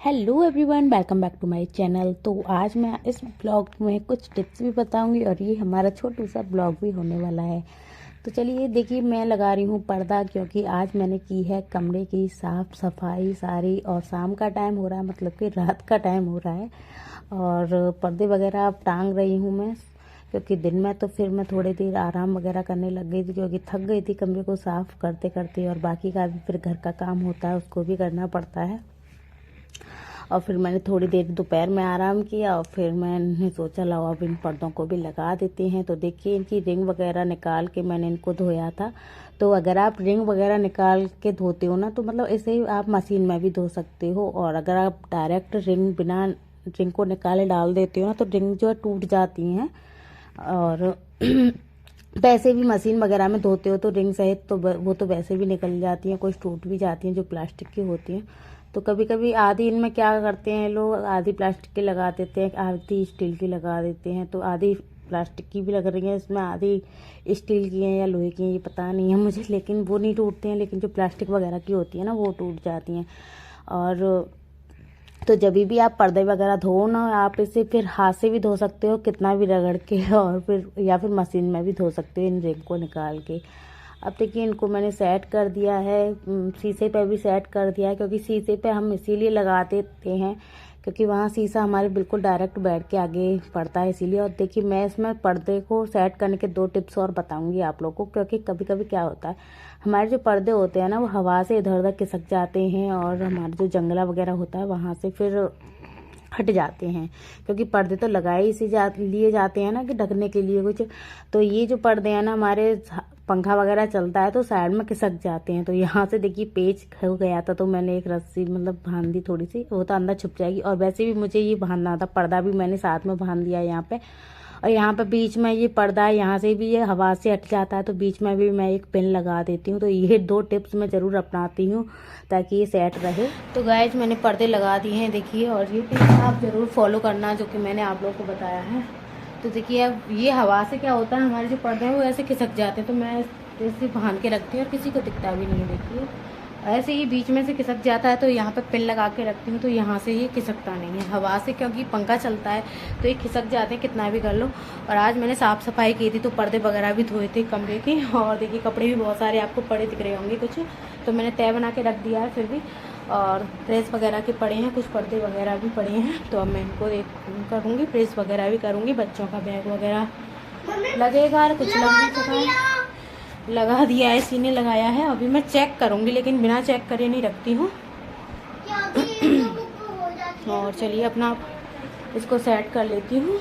Hello everyone, welcome back to my channel. तो आज मैं इस ब्लॉग में कुछ टिप्स भी बताऊंगी और ये हमारा छोटू सा ब्लॉग भी होने वाला है। तो चलिए देखिए, मैं लगा रही हूँ पर्दा, क्योंकि आज मैंने की है कमरे की साफ़ सफाई सारी, और शाम का टाइम हो रहा है, मतलब कि रात का टाइम हो रहा है। और पर्दे वगैरह अब टांग रही हूँ मैं, क्योंकि दिन में तो फिर मैं थोड़ी देर आराम वगैरह करने लग गई थी, क्योंकि थक गई थी कमरे को साफ़ करते करते, और बाकी का भी फिर घर का काम होता है, उसको भी करना पड़ता है। और फिर मैंने थोड़ी देर दोपहर में आराम किया, और फिर मैंने सोचा लाओ अब इन पर्दों को भी लगा देते हैं। तो देखिए, इनकी रिंग वगैरह निकाल के मैंने इनको धोया था। तो अगर आप रिंग वगैरह निकाल के धोते हो ना, तो मतलब ऐसे ही आप मशीन में भी धो सकते हो, और अगर आप डायरेक्ट रिंग बिना रिंग को निकाले डाल देते हो ना, तो रिंग जो है टूट जाती हैं। और वैसे भी मशीन वगैरह में धोते हो तो रिंग सहित तो वो तो वैसे भी निकल जाती हैं, कुछ टूट भी जाती हैं जो प्लास्टिक की होती हैं। तो कभी कभी आधी इनमें क्या करते हैं लोग, आधी प्लास्टिक की लगा देते हैं, आधी स्टील की लगा देते हैं। तो आधी प्लास्टिक की भी लग रही है इसमें, आधी स्टील की हैं या लोहे की हैं, ये पता नहीं है मुझे, लेकिन वो नहीं टूटते हैं। लेकिन जो प्लास्टिक वगैरह की होती है ना, वो टूट जाती हैं। और तो जब भी आप पर्दे वगैरह धो ना, आप इसे फिर हाथ से भी धो सकते हो कितना भी रगड़ के, और फिर या फिर मशीन में भी धो सकते हो इन रिंग को निकाल के। अब देखिए, इनको मैंने सेट कर दिया है, शीशे पे भी सेट कर दिया है, क्योंकि शीशे पे हम इसीलिए लगा देते हैं क्योंकि वहाँ शीशा हमारे बिल्कुल डायरेक्ट बेड के आगे पड़ता है, इसीलिए। और देखिए, मैं इसमें पर्दे को सेट करने के 2 टिप्स और बताऊंगी आप लोगों को, क्योंकि कभी कभी क्या होता है, हमारे जो पर्दे होते हैं ना, वो हवा से इधर उधर खिसक जाते हैं, और हमारा जो जंगला वगैरह होता है वहाँ से फिर हट जाते हैं, क्योंकि पर्दे तो लगाए इसी लिए जाते हैं ना कि ढकने के लिए कुछ। तो ये जो पर्दे हैं ना हमारे, पंखा वगैरह चलता है तो साइड में खिसक जाते हैं। तो यहाँ से देखिए पेच हो गया था, तो मैंने एक रस्सी मतलब बांध दी थोड़ी सी, वो तो अंदर छुप जाएगी। और वैसे भी मुझे ये बांधना था, पर्दा भी मैंने साथ में बांध दिया यहाँ पे। और यहाँ पे बीच में ये पर्दा है, यहाँ से भी ये हवा से हट जाता है, तो बीच में भी मैं एक पिन लगा देती हूँ। तो ये 2 टिप्स मैं ज़रूर अपनाती हूँ ताकि ये सेट रहे। तो गाइज, मैंने पर्दे लगा दिए हैं देखिए, और ये टिप्स आप ज़रूर फॉलो करना जो कि मैंने आप लोगों को बताया है। तो देखिए, अब ये हवा से क्या होता है, हमारे जो पर्दे हैं वो ऐसे खिसक जाते हैं, तो मैं ऐसे बांध के रखती हूँ और किसी को दिखता भी नहीं है। देखिए, ऐसे ही बीच में से खिसक जाता है, तो यहाँ पे पिन लगा के रखती हूँ, तो यहाँ से ये खिसकता नहीं है हवा से, क्योंकि पंखा चलता है तो ये खिसक जाते हैं कितना भी कर लो। और आज मैंने साफ़ सफाई की थी, तो पर्दे वगैरह भी धोए थे कमरे के, और देखिए कपड़े भी बहुत सारे आपको पड़े दिख रहे होंगे कुछ, तो मैंने तय बना के रख दिया है फिर भी। और प्रेस वगैरह के पड़े हैं, कुछ पर्दे वगैरह भी पड़े हैं, तो अब मैं इनको करूँगी, प्रेस वगैरह भी करूँगी। बच्चों का बैग वगैरह लगेगा, कुछ लग नहीं सका, लगा दिया है, सीने लगाया है। अभी मैं चेक करूँगी, लेकिन बिना चेक करे नहीं रखती हूँ। और चलिए अपना इसको सेट कर लेती हूँ।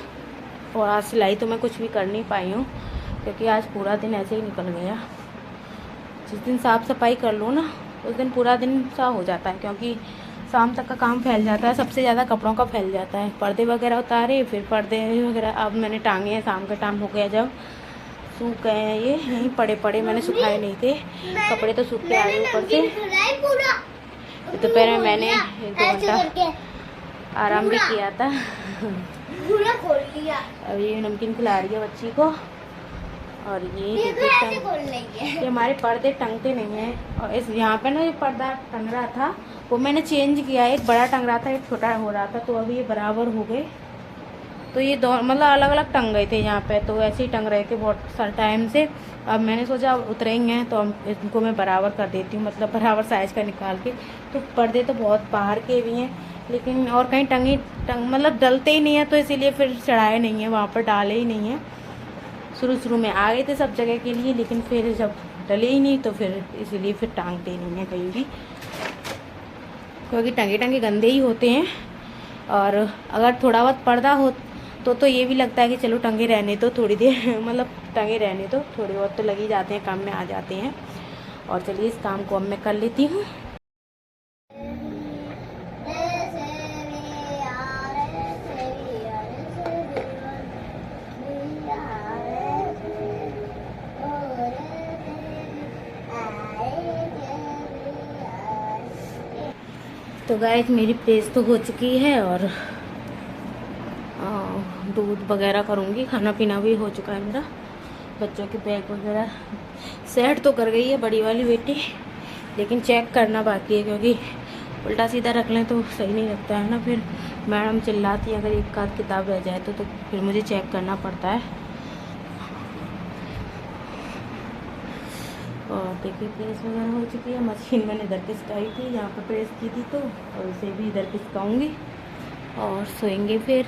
और आज सिलाई तो मैं कुछ भी कर नहीं पाई हूँ, क्योंकि आज पूरा दिन ऐसे ही निकल गया। जिस दिन साफ़ सफाई कर लो ना, उस दिन पूरा दिन सा हो जाता है, क्योंकि शाम तक का काम फैल जाता है, सबसे ज़्यादा कपड़ों का फैल जाता है। पर्दे वगैरह उतारे, फिर पर्दे वगैरह अब मैंने टांगे हैं, शाम का टाइम हो गया जब, सूख गए हैं ये, यहीं पड़े पड़े, मैंने सुखाए नहीं थे कपड़े, तो सूख के आ गए ऊपर से। दोपहर में मैंने 2 घंटा आराम भी किया था। अब ये नमकीन खिला रही है बच्ची को। और ये हमारे पर्दे टंगते नहीं हैं, और इस यहाँ पे ना ये पर्दा टंग रहा था, वो मैंने चेंज किया, एक बड़ा टंग रहा था, एक छोटा हो रहा था, तो अभी ये बराबर हो गए। तो ये दो मतलब अलग अलग टंग गए थे यहाँ पे, तो ऐसे ही टंग रहे थे बहुत सारे टाइम से। अब मैंने सोचा उतरेंगे हैं तो इनको मैं बराबर कर देती हूँ, मतलब बराबर साइज़ का निकाल के। तो पर्दे तो बहुत बाहर के भी हैं, लेकिन और कहीं मतलब डलते ही नहीं है, तो इसीलिए फिर चढ़ाए नहीं है, वहाँ पर डाले ही नहीं है। शुरू में आ गए थे सब जगह के लिए, लेकिन फिर जब डले ही नहीं, तो फिर इसीलिए फिर टांगते ही नहीं है कहीं भी, क्योंकि टंगे गंदे ही होते हैं। और अगर थोड़ा बहुत पर्दा हो तो ये भी लगता है कि चलो टंगे रहने तो थोड़ी देर मतलब टंगे रहने तो थोड़ी बहुत तो लग ही जाते हैं, काम में आ जाते हैं। और चलिए इस काम को अब मैं कर लेती हूँ। तो गाइस, मेरी प्रेस तो हो चुकी है, और दूध वगैरह करूँगी, खाना पीना भी हो चुका है मेरा। बच्चों के बैग वगैरह सेट तो कर गई है बड़ी वाली बेटी, लेकिन चेक करना बाकी है, क्योंकि उल्टा सीधा रख लें तो सही नहीं लगता है ना, फिर मैडम चिल्लाती है अगर एक आध किताब रह जाए तो फिर मुझे चेक करना पड़ता है। और देखिए प्रेस वगैरह हो चुकी है, मशीन मैंने इधर खिसकाई थी, यहाँ पर प्रेस की थी तो, और उसे भी इधर खिसकाऊँगी और सोएंगे फिर।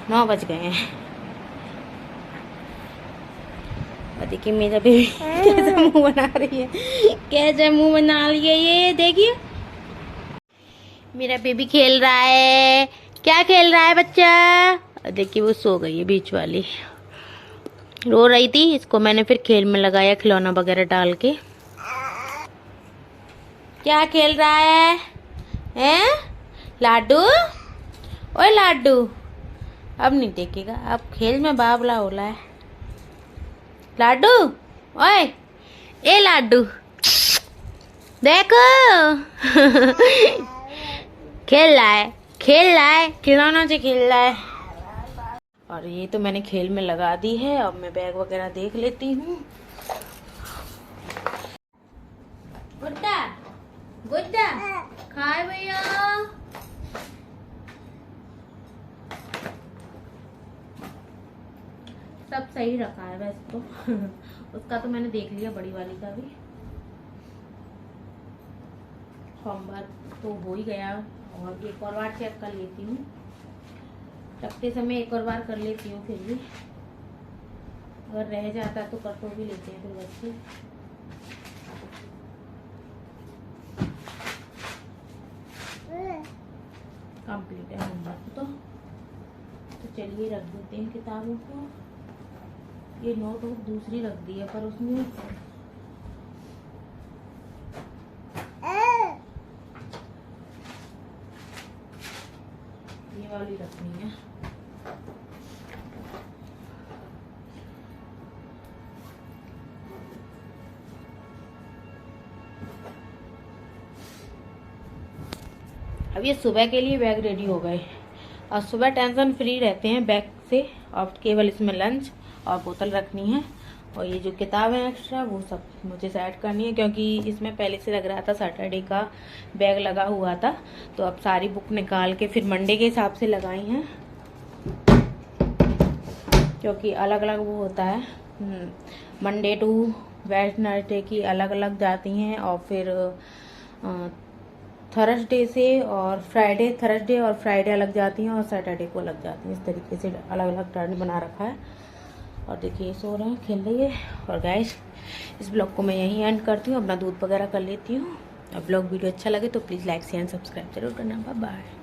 9 बज गए हैं। और देखिए मेरा बेबी कैसा मुंह बना रही है, कैसा मुंह बना रही है ये देखिए। मेरा बेबी खेल रहा है। क्या खेल रहा है बच्चा? देखिए वो सो गई है, बीच वाली रो रही थी, इसको मैंने फिर खेल में लगाया खिलौना वगैरह डाल के। क्या खेल रहा है? हैं लाडू? ओए लाडू, अब नहीं देखेगा, अब खेल में बाबला हो रहा है। लाडू, ओए ए लाडू देखो खेल रहा है, खेल रहा है, खिलौना से खेल रहा है। और ये तो मैंने खेल में लगा दी है, अब मैं बैग वगैरह देख लेती हूँ। गुड्डा गुड्डा खाए भैया। सब सही रखा है वैसे तो उसका तो मैंने देख लिया, बड़ी वाली का भी होमवर्क तो हो ही गया, और एक और बार चेक कर लेती हूँ, रखते समय एक और बार कर लेती हूँ, फिर भी अगर रह जाता तो कर तो भी लेते हैं फिर बच्चे। कंप्लीट है होमवर्क तो चलिए रख देते हैं किताबों को। ये नोटबुक दूसरी रख दी है पर उसमें ये वाली रखनी है। अब ये सुबह के लिए बैग रेडी हो गए, और सुबह टेंशन फ्री रहते हैं बैग से, और केवल इसमें लंच और बोतल रखनी है, और ये जो किताब है एक्स्ट्रा वो सब मुझे सेट करनी है, क्योंकि इसमें पहले से लग रहा था सैटरडे का बैग लगा हुआ था, तो अब सारी बुक निकाल के फिर मंडे के हिसाब से लगाई हैं, क्योंकि अलग अलग वो होता है, मंडे टू वेडनेसडे की अलग अलग जाती हैं, और फिर थर्सडे से और थर्सडे और फ्राइडे अलग जाती हैं, और सैटरडे को अलग जाती हैं। इस तरीके से अलग अलग टर्न बना रखा है। और देखिए सो रहे हैं, खेल रही है। और गाइस इस ब्लॉग को मैं यहीं एंड करती हूँ, अपना दूध वगैरह कर लेती हूँ। और ब्लॉग वीडियो अच्छा लगे तो please like share and subscribe जरूर करना। Bye bye.